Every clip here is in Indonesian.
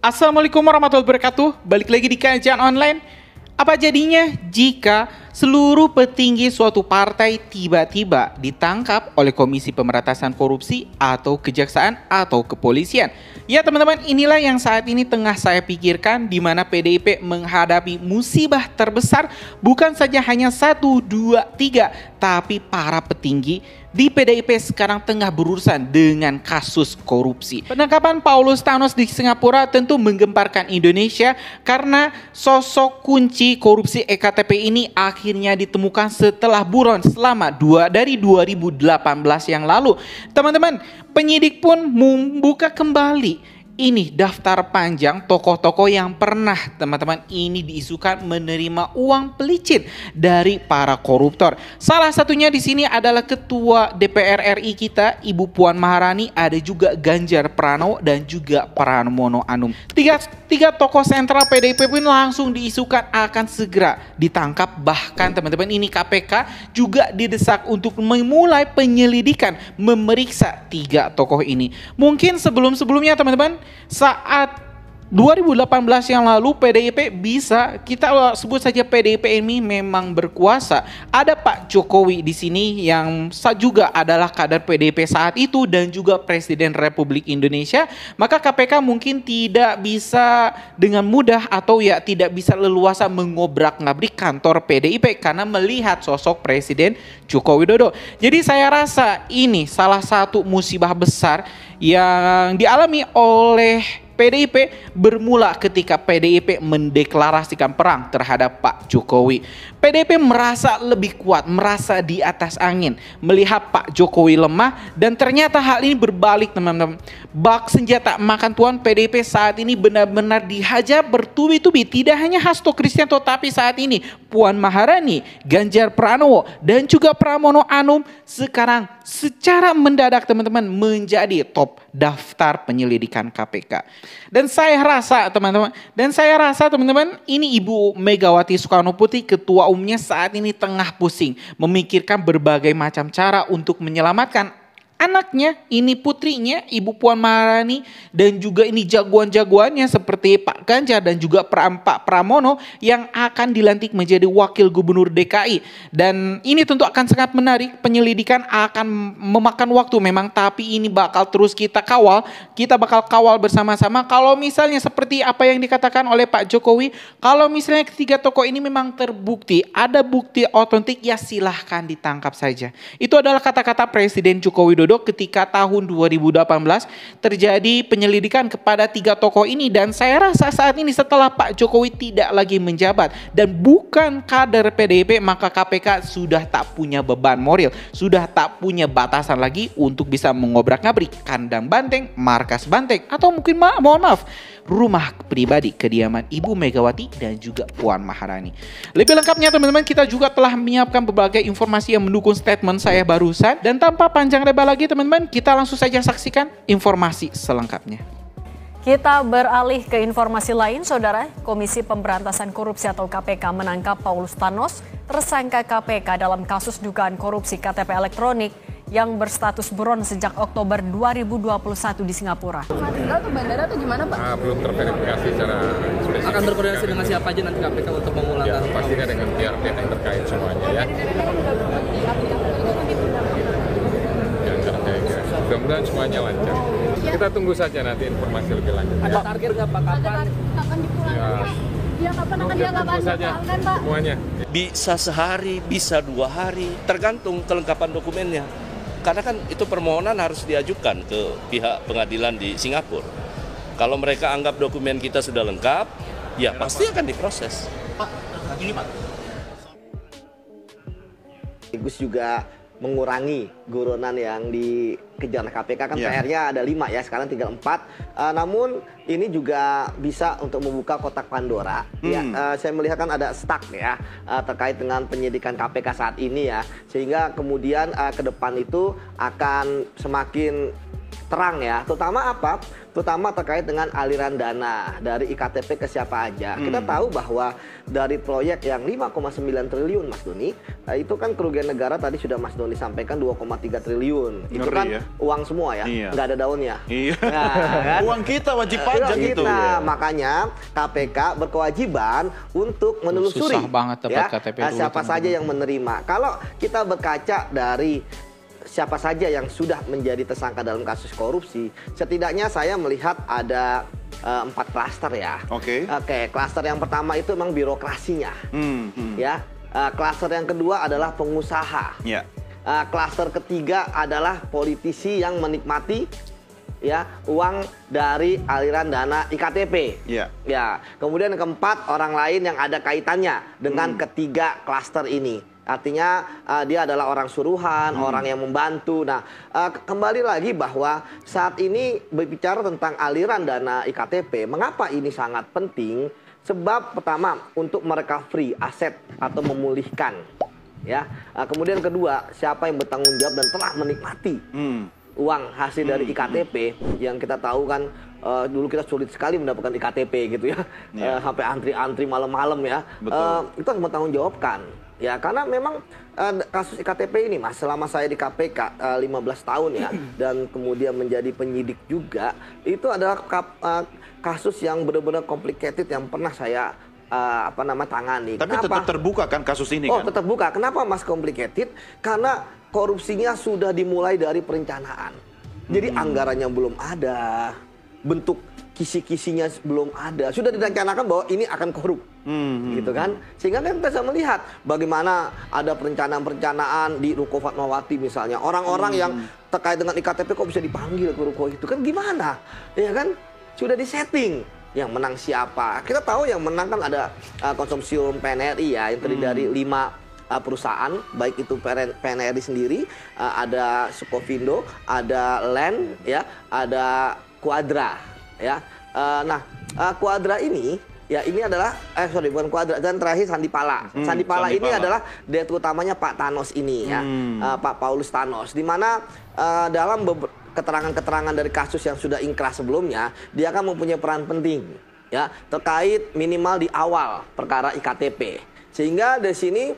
Assalamualaikum warahmatullahi wabarakatuh. Balik lagi di kajian online. Apa jadinya jika seluruh petinggi suatu partai tiba-tiba ditangkap oleh Komisi Pemberantasan Korupsi atau Kejaksaan atau Kepolisian? Ya teman-teman, inilah yang saat ini tengah saya pikirkan, di mana PDIP menghadapi musibah terbesar, bukan saja hanya 1, 2, 3, tapi para petinggi di PDIP sekarang tengah berurusan dengan kasus korupsi. Penangkapan Paulus Thanos di Singapura tentu menggemparkan Indonesia karena sosok kunci korupsi EKTP ini akhirnya ditemukan setelah buron selama dari 2018 yang lalu. Teman-teman, penyidik pun membuka kembali ini daftar panjang tokoh-tokoh yang pernah teman-teman ini diisukan menerima uang pelicin dari para koruptor. Salah satunya di sini adalah Ketua DPR RI kita, Ibu Puan Maharani, ada juga Ganjar Pranowo dan juga Pramono Anung. Tiga tokoh sentral PDIP pun langsung diisukan akan segera ditangkap. Bahkan teman-teman ini KPK juga didesak untuk memulai penyelidikan memeriksa 3 tokoh ini. Mungkin sebelum-sebelumnya teman-teman, saat 2018 yang lalu PDIP bisa kita sebut saja PDIP ini memang berkuasa. Ada Pak Jokowi di sini yang juga adalah kader PDIP saat itu dan juga Presiden Republik Indonesia. Maka KPK mungkin tidak bisa dengan mudah atau ya tidak bisa leluasa mengobrak-ngabrik kantor PDIP karena melihat sosok Presiden Joko Widodo. Jadi saya rasa ini salah satu musibah besar yang dialami oleh PDIP bermula ketika PDIP mendeklarasikan perang terhadap Pak Jokowi. PDIP merasa lebih kuat, merasa di atas angin, melihat Pak Jokowi lemah, dan ternyata hal ini berbalik teman-teman. Bak senjata makan tuan PDIP saat ini benar-benar dihajar bertubi-tubi. Tidak hanya Hasto Kristianto, tapi saat ini Puan Maharani, Ganjar Pranowo, dan juga Pramono Anung sekarang secara mendadak teman-teman menjadi top daftar penyelidikan KPK. Dan saya rasa teman-teman, ini Ibu Megawati Soekarno Putri, ketua umumnya saat ini tengah pusing memikirkan berbagai macam cara untuk menyelamatkan anaknya, ini putrinya Ibu Puan Maharani, dan juga ini jagoan-jagoannya seperti Pak Ganjar dan juga Pak Pramono yang akan dilantik menjadi wakil gubernur DKI. Dan ini tentu akan sangat menarik, penyelidikan akan memakan waktu memang, tapi ini bakal terus kita kawal, kita bakal kawal bersama-sama. Kalau misalnya seperti apa yang dikatakan oleh Pak Jokowi, kalau misalnya ketiga tokoh ini memang terbukti, ada bukti otentik, ya silahkan ditangkap saja. Itu adalah kata-kata Presiden Joko Widodo ketika tahun 2018 terjadi penyelidikan kepada 3 tokoh ini. Dan saya rasa saat ini setelah Pak Jokowi tidak lagi menjabat dan bukan kader PDIP, maka KPK sudah tak punya beban moral, sudah tak punya batasan lagi untuk bisa mengobrak-ngabrik kandang banteng, markas banteng, atau mungkin mohon maaf, rumah pribadi kediaman Ibu Megawati dan juga Puan Maharani. Lebih lengkapnya teman-teman, kita juga telah menyiapkan berbagai informasi yang mendukung statement saya barusan. Dan tanpa panjang lebar lagi teman-teman, kita langsung saja saksikan informasi selengkapnya. Kita beralih ke informasi lain, Saudara. Komisi Pemberantasan Korupsi atau KPK menangkap Paulus Thanos, tersangka KPK dalam kasus dugaan korupsi KTP elektronik yang berstatus buron sejak Oktober 2021 di Singapura. Tinggal ke bandara atau gimana, Pak? Belum terverifikasi secara spesifik. Akan berkoordinasi dengan siapa aja nanti KPK untuk memulangkan? Ya, pastinya dengan pihak-pihak yang terkait semuanya ya. Mudah-mudahan semuanya lancar. Kita tunggu saja nanti informasi lebih lanjut. Ada target nggak Pak kapan dipulangkan? Ya, kapan tunggu saja semuanya. Bisa sehari, bisa 2 hari, tergantung kelengkapan dokumennya. Karena kan itu permohonan harus diajukan ke pihak pengadilan di Singapura. Kalau mereka anggap dokumen kita sudah lengkap, ya pasti akan diproses. Pak, ini Pak. Gus juga mengurangi guronan yang dikejar KPK kan PR-nya ada 5 ya, sekarang tinggal 4. Namun ini juga bisa untuk membuka kotak Pandora. Ya, saya melihat kan ada stuck ya terkait dengan penyidikan KPK saat ini ya, sehingga kemudian ke depan itu akan semakin terang ya, terutama apa? terutama terkait dengan aliran dana dari IKTP ke siapa aja. Kita tahu bahwa dari proyek yang 5,9 triliun Mas Doni, itu kan kerugian negara tadi sudah Mas Doni sampaikan 2,3 triliun. Itu kan uang semua ya, nggak ada daunnya. Iya. Nah, kan? Uang kita wajib pajak itu. Makanya KPK berkewajiban untuk menelusuri Susah banget dapat KTP dulu, siapa saja yang menerima. Kalau kita berkaca dari siapa saja yang sudah menjadi tersangka dalam kasus korupsi, setidaknya saya melihat ada 4 klaster ya. Oke, klaster yang pertama itu memang birokrasinya. Ya, klaster yang kedua adalah pengusaha. Klaster ketiga adalah politisi yang menikmati uang dari aliran dana IKTP. Ya, kemudian yang keempat orang lain yang ada kaitannya dengan ketiga klaster ini. Artinya dia adalah orang suruhan, orang yang membantu. Nah, kembali lagi bahwa saat ini berbicara tentang aliran dana IKTP, mengapa ini sangat penting? Sebab pertama untuk merecovery aset atau memulihkan, ya. Kemudian kedua, siapa yang bertanggung jawab dan telah menikmati uang hasil dari IKTP yang kita tahu kan dulu kita sulit sekali mendapatkan IKTP gitu ya, sampai antri-antri malam-malam ya. Itu harus bertanggung jawabkan. Ya, karena memang kasus IKTP ini Mas, selama saya di KPK 15 tahun ya, dan kemudian menjadi penyidik juga, itu adalah kasus yang benar-benar complicated yang pernah saya tangani. Tapi tetap terbuka kan kasus ini kan? Tetap buka. Kenapa Mas complicated? Karena korupsinya sudah dimulai dari perencanaan. Jadi anggarannya belum ada, bentuk kisi-kisinya belum ada, sudah direncanakan bahwa ini akan korup, gitu kan? Sehingga kan kita bisa melihat bagaimana ada perencanaan-perencanaan di Ruko Fatmawati misalnya, orang-orang yang terkait dengan IKTP kok bisa dipanggil ke Ruko itu, kan gimana? Ya kan, sudah disetting. Yang menang siapa? Kita tahu yang menang kan ada konsorsium PNRI ya, yang terdiri dari 5 perusahaan, baik itu PNRI sendiri, ada Sukovindo, ada LAN, ya, ada Quadra, ya. Quadra ini, ya ini adalah, bukan Quadra, dan terakhir Sandipala. Sandipala ini adalah direktur utamanya Pak Thanos ini, ya, Pak Paulus Thanos, di mana dalam keterangan-keterangan dari kasus yang sudah ingkrah sebelumnya, dia akan mempunyai peran penting, ya, terkait minimal di awal perkara IKTP. Sehingga dari sini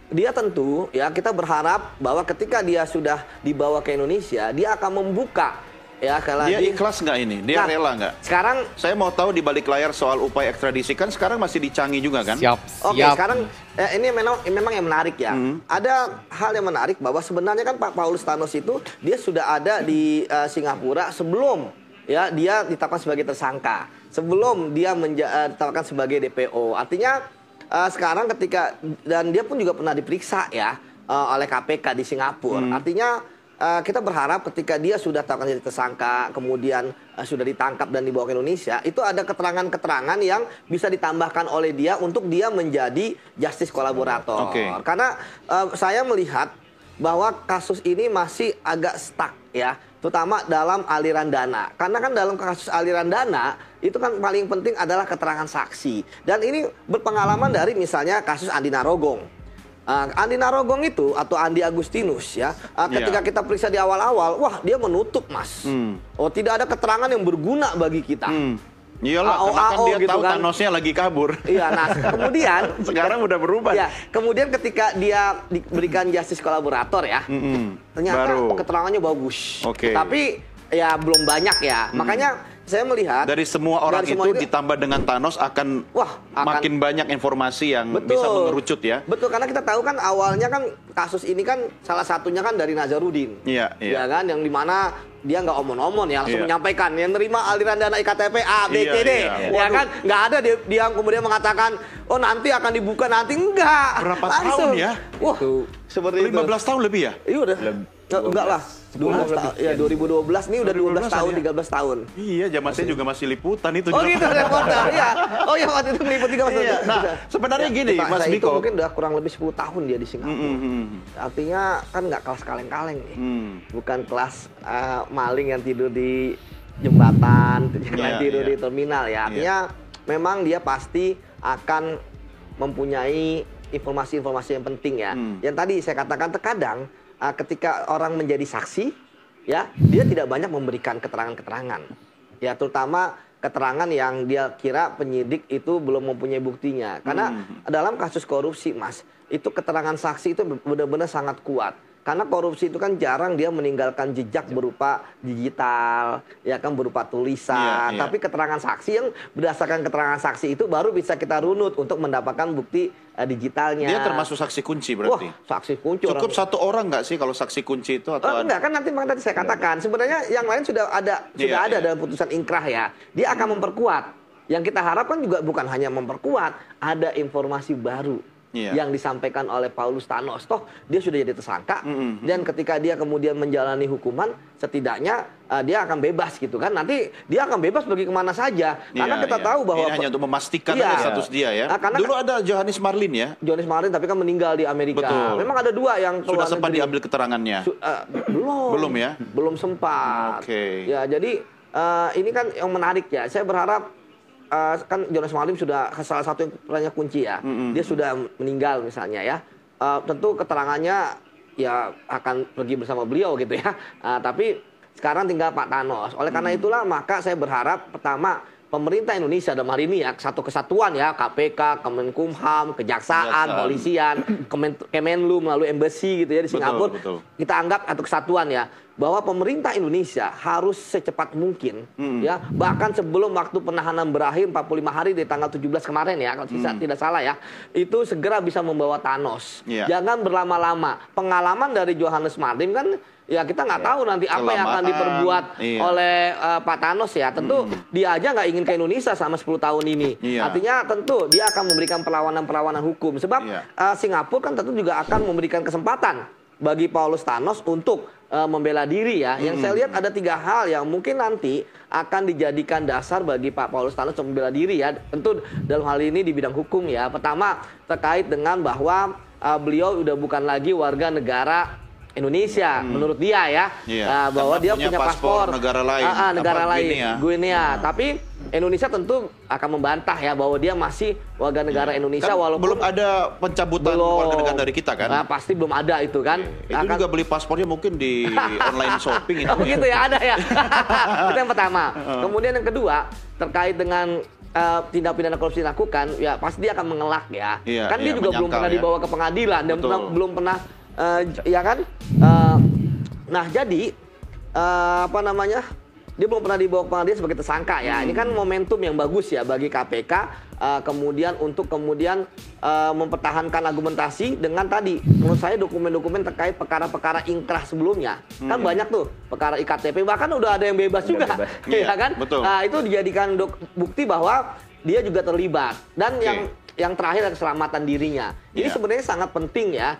dia tentu, ya, kita berharap bahwa ketika dia sudah dibawa ke Indonesia, dia akan membuka, ya, dia ikhlas nggak ini? Dia rela nggak? Sekarang saya mau tahu di balik layar soal upaya ekstradisi, kan sekarang masih dicanggi juga kan? Oke, sekarang ini memang yang menarik ya. Ada hal yang menarik bahwa sebenarnya kan Pak Paulus Thanos itu dia sudah ada di Singapura sebelum, ya, dia ditetapkan sebagai tersangka, sebelum dia ditetapkan sebagai DPO. Artinya sekarang ketika, dan dia pun juga pernah diperiksa ya oleh KPK di Singapura. Artinya kita berharap ketika dia sudah ditetapkan jadi tersangka, kemudian sudah ditangkap dan dibawa ke Indonesia, itu ada keterangan-keterangan yang bisa ditambahkan oleh dia untuk dia menjadi justice kolaborator. Karena saya melihat bahwa kasus ini masih agak stuck ya, terutama dalam aliran dana. Karena kan dalam kasus aliran dana itu kan paling penting adalah keterangan saksi. Dan ini berpengalaman dari misalnya kasus Andi Narogong. Andi Narogong itu atau Andi Agustinus ya, ketika kita periksa di awal-awal, wah dia menutup Mas. Oh, tidak ada keterangan yang berguna bagi kita. Iyalah, karena kan dia gitu tahu kan. Thanosnya lagi kabur. Iya, nah kemudian sekarang udah berubah. Ya, kemudian ketika dia diberikan justice kolaborator ya, ternyata keterangannya bagus. Tapi ya belum banyak ya. Makanya saya melihat dari semua orang itu ditambah dengan Thanos akan makin banyak informasi yang bisa mengerucut ya. Betul, karena kita tahu kan awalnya kan kasus ini kan salah satunya kan dari Nazarudin. Ya kan, yang dimana dia nggak omon-omon ya, langsung menyampaikan yang nerima aliran dana IKTP A, B, C, D. Ya kan, nggak ada dia yang kemudian mengatakan, oh nanti akan dibuka, nanti enggak. Berapa tahun ya? Wah, seperti 15 tahun lebih ya? Iya udah. Enggak lah. 2012 ini udah 12 tahun, 13 tahun. Iya, zaman saya juga masih liputan itu. Oh gitu, reporter. Iya. Oh ya, waktu itu meliput juga Mas. Nah, sebenarnya gini, Mas Biko. Mungkin udah kurang lebih 10 tahun dia di Singapura. Artinya kan nggak kelas kaleng-kaleng nih. Bukan kelas maling yang tidur di jembatan, yang tidur di terminal ya. Artinya memang dia pasti akan mempunyai informasi-informasi yang penting ya. Yang tadi saya katakan terkadang ketika orang menjadi saksi, ya dia tidak banyak memberikan keterangan-keterangan. Ya terutama keterangan yang dia kira penyidik itu belum mempunyai buktinya. Karena dalam kasus korupsi, Mas, itu keterangan saksi itu benar-benar sangat kuat. Karena korupsi itu kan jarang dia meninggalkan jejak berupa digital, ya kan, berupa tulisan. Tapi keterangan saksi yang berdasarkan keterangan saksi itu baru bisa kita runut untuk mendapatkan bukti digitalnya. Dia termasuk saksi kunci berarti? Wah, saksi kunci. Cukup satu orang nggak sih kalau saksi kunci itu? Atau enggak, kan nanti tadi saya katakan. Sebenarnya yang lain sudah ada dalam putusan ingkrah ya. Dia akan memperkuat. Yang kita harapkan juga bukan hanya memperkuat, ada informasi baru. Yang disampaikan oleh Paulus Thanos. Toh dia sudah jadi tersangka dan ketika dia kemudian menjalani hukuman, setidaknya dia akan bebas gitu kan. Nanti dia akan bebas pergi kemana saja. Karena kita tahu bahwa ini hanya untuk memastikan status dia ya. Karena dulu ada Johannes Marlin ya. Johannes Marlin tapi kan meninggal di Amerika. Betul. Memang ada dua yang sudah sempat diambil keterangannya. Belum ya. Belum sempat. Ya jadi ini kan yang menarik ya. Saya berharap kan Johannes Marlim sudah salah satu yang perannya kunci ya. Dia sudah meninggal misalnya ya. Tentu keterangannya ya akan pergi bersama beliau gitu ya. Tapi sekarang tinggal Pak Thanos. Oleh karena itulah maka saya berharap pertama pemerintah Indonesia dalam hari ini ya satu kesatuan ya, KPK, Kemenkumham, Kejaksaan, Polisian, Kemenlu melalui embassy gitu ya di Singapura. Kita anggap satu kesatuan ya, bahwa pemerintah Indonesia harus secepat mungkin ya, bahkan sebelum waktu penahanan berakhir 45 hari di tanggal 17 kemarin ya, kalau tidak salah ya, itu segera bisa membawa Thanos. Jangan berlama-lama. Pengalaman dari Johannes Marlim kan ya kita nggak tahu nanti apa yang akan diperbuat oleh Pak Thanos ya. Tentu dia aja nggak ingin ke Indonesia selama 10 tahun ini. Artinya tentu dia akan memberikan perlawanan-perlawanan hukum. Sebab Singapura kan tentu juga akan memberikan kesempatan bagi Paulus Thanos untuk membela diri ya. Yang saya lihat ada 3 hal yang mungkin nanti akan dijadikan dasar bagi Pak Paulus Thanos untuk membela diri ya. Tentu dalam hal ini di bidang hukum ya. Pertama terkait dengan bahwa beliau udah bukan lagi warga negara Indonesia menurut dia ya, bahwa dia punya paspor negara lain, Guinea. Tapi Indonesia tentu akan membantah ya bahwa dia masih warga negara Indonesia kan walaupun belum ada pencabutan warga negara dari kita kan? Pasti belum ada itu kan. Itu juga beli paspornya mungkin di online shopping itu. Oh gitu ya, ada ya. Itu yang pertama. Kemudian yang kedua terkait dengan tindak pidana korupsi dilakukan, ya pasti dia akan mengelak ya. Kan dia juga belum pernah dibawa ke pengadilan dan belum pernah ya kan. Nah jadi apa namanya, dia belum pernah dibawa ke pengadilan sebagai tersangka ya. Ini kan momentum yang bagus ya bagi KPK kemudian untuk mempertahankan argumentasi dengan tadi menurut saya dokumen-dokumen terkait perkara-perkara ingkrah sebelumnya. Kan banyak tuh perkara IKTP, bahkan udah ada yang bebas juga. Ya kan? Nah, itu dijadikan bukti bahwa dia juga terlibat. Dan yang terakhir keselamatan dirinya. Ini sebenarnya sangat penting ya,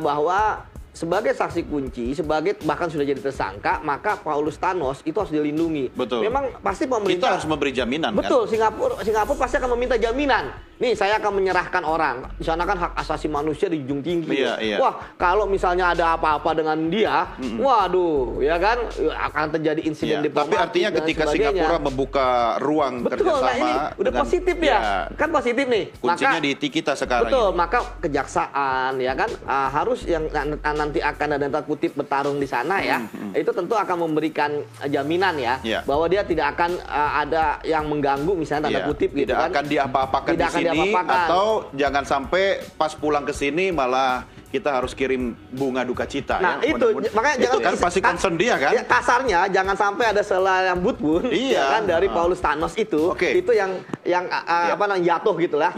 bahwa sebagai saksi kunci, bahkan sudah jadi tersangka, maka Paulus Thanos itu harus dilindungi. Memang pasti pemerintah kita harus memberi jaminan. Betul, kan? Singapura pasti akan meminta jaminan. Nih saya akan menyerahkan orang. Di sana kan hak asasi manusia dijunjung tinggi. Wah, kalau misalnya ada apa-apa dengan dia, waduh, ya kan akan terjadi insiden diplomatik. Tapi artinya ketika Singapura membuka ruang kerjasama, nah ini udah positif ya, kan positif nih. Kuncinya di kita sekarang. Betul, maka kejaksaan ya kan harus yang nanti akan ada tanda kutip bertarung di sana ya, itu tentu akan memberikan jaminan ya, bahwa dia tidak akan ada yang mengganggu misalnya tanda kutip gitu kan. Tidak akan diapa-apakan di sini, atau jangan sampai pas pulang ke sini malah kita harus kirim bunga duka cita. Nah ya, itu makanya itu jangan kan pasti concern dia kan. Kasarnya jangan sampai ada selambut pun ya kan dari Paulus Thanos itu yang apa namanya jatuh gitulah.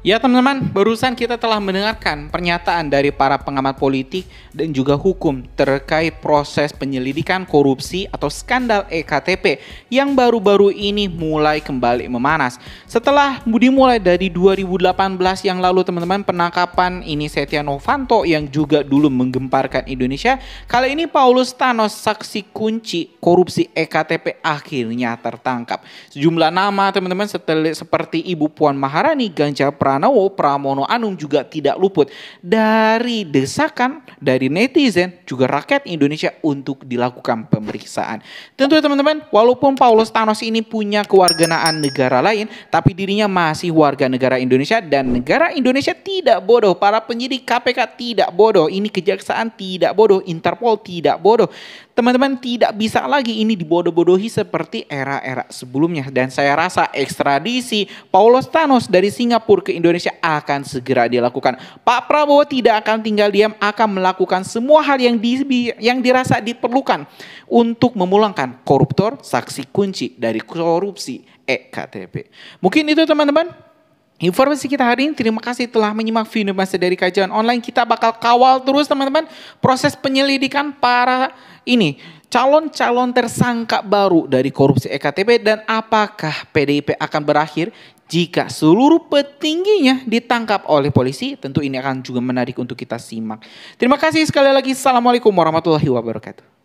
Ya teman-teman, barusan kita telah mendengarkan pernyataan dari para pengamat politik dan juga hukum terkait proses penyelidikan korupsi atau skandal EKTP yang baru-baru ini mulai kembali memanas. Setelah dimulai dari 2018 yang lalu teman-teman, penangkapan ini Setia Novanto yang juga dulu menggemparkan Indonesia, kali ini Paulus Thanos saksi kunci korupsi EKTP akhirnya tertangkap. Sejumlah nama teman-teman seperti Ibu Puan Maharani, Ganjar Pranowo, Pranowo, Pramono Anung juga tidak luput dari desakan dari netizen juga rakyat Indonesia untuk dilakukan pemeriksaan. Tentu teman-teman, walaupun Paulus Thanos ini punya kewarganaan negara lain, tapi dirinya masih warga negara Indonesia dan negara Indonesia tidak bodoh. Para penyidik KPK tidak bodoh, ini kejaksaan tidak bodoh, Interpol tidak bodoh. Teman-teman, tidak bisa lagi ini dibodoh-bodohi seperti era-era sebelumnya. Dan saya rasa ekstradisi Paulus Thanos dari Singapura ke Indonesia akan segera dilakukan. Pak Prabowo tidak akan tinggal diam, akan melakukan semua hal yang dirasa diperlukan untuk memulangkan koruptor saksi kunci dari korupsi EKTP. Mungkin itu teman-teman informasi kita hari ini. Terima kasih telah menyimak video masa dari kajian online. Kita bakal kawal terus teman-teman proses penyelidikan para calon-calon tersangka baru dari korupsi EKTP, dan apakah PDIP akan berakhir jika seluruh petingginya ditangkap oleh polisi. Tentu ini akan juga menarik untuk kita simak. Terima kasih sekali lagi. Assalamualaikum warahmatullahi wabarakatuh.